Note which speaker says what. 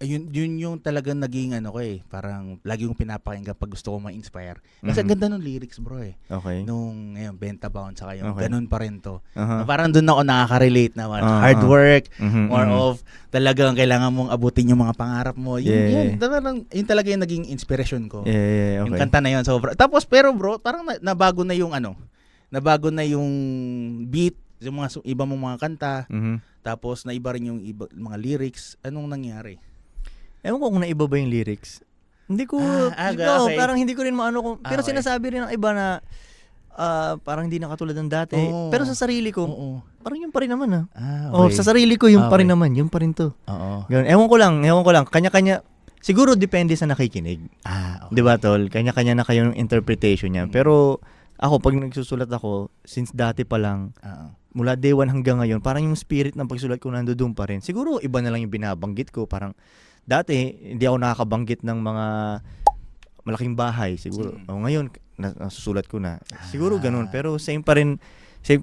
Speaker 1: yun yung talagang naging ano ko parang lagi kong pinapakinggan pag gusto ko ma-inspire. Kasi ang ganda ng lyrics, bro
Speaker 2: Okay.
Speaker 1: Nung ngayon, Benta Bound, saka yung
Speaker 2: Okay.
Speaker 1: ganun pa rin to.
Speaker 2: Uh-huh.
Speaker 1: Parang doon ako nakaka-relate na hard work, more
Speaker 2: Mhm.
Speaker 1: of talagang kailangan mong abutin yung mga pangarap mo.
Speaker 2: Yeah.
Speaker 1: Yun talaga yung naging inspiration ko.
Speaker 2: Yeah,
Speaker 1: Yung
Speaker 2: okay.
Speaker 1: kanta na yun. Tapos pero bro, parang nabago na yung nabago na yung beat, yung mga iba mong mga kanta.
Speaker 2: Mhm.
Speaker 1: Tapos naiba rin yung mga lyrics. Anong nangyari?
Speaker 2: Ewan ko kung naiba ba yung lyrics. Hindi ko,
Speaker 1: okay.
Speaker 2: parang hindi ko rin maano kung, pero
Speaker 1: Okay.
Speaker 2: sinasabi rin ng iba na parang hindi na katulad ng dati.
Speaker 1: Oo.
Speaker 2: Pero sa sarili ko,
Speaker 1: Oo.
Speaker 2: parang yun pa rin naman
Speaker 1: Okay.
Speaker 2: sa sarili ko yun pa rin
Speaker 1: Okay.
Speaker 2: naman, yun pa rin to.
Speaker 1: Oo.
Speaker 2: Ganun. Ewan ko lang, kanya-kanya, siguro depende sa nakikinig.
Speaker 1: Okay.
Speaker 2: 'Di ba tol? Kanya-kanya na kayo ng interpretation niya. Pero ako pag nagsusulat ako, since dati pa lang, mula day one hanggang ngayon, parang yung spirit ng pagsulat ko nandoon pa rin. Siguro iba na lang yung binabanggit ko, parang dati hindi ako nakakabanggit ng mga malaking bahay siguro. O ngayon nasusulat ko na. Siguro ganun, pero same pa rin, same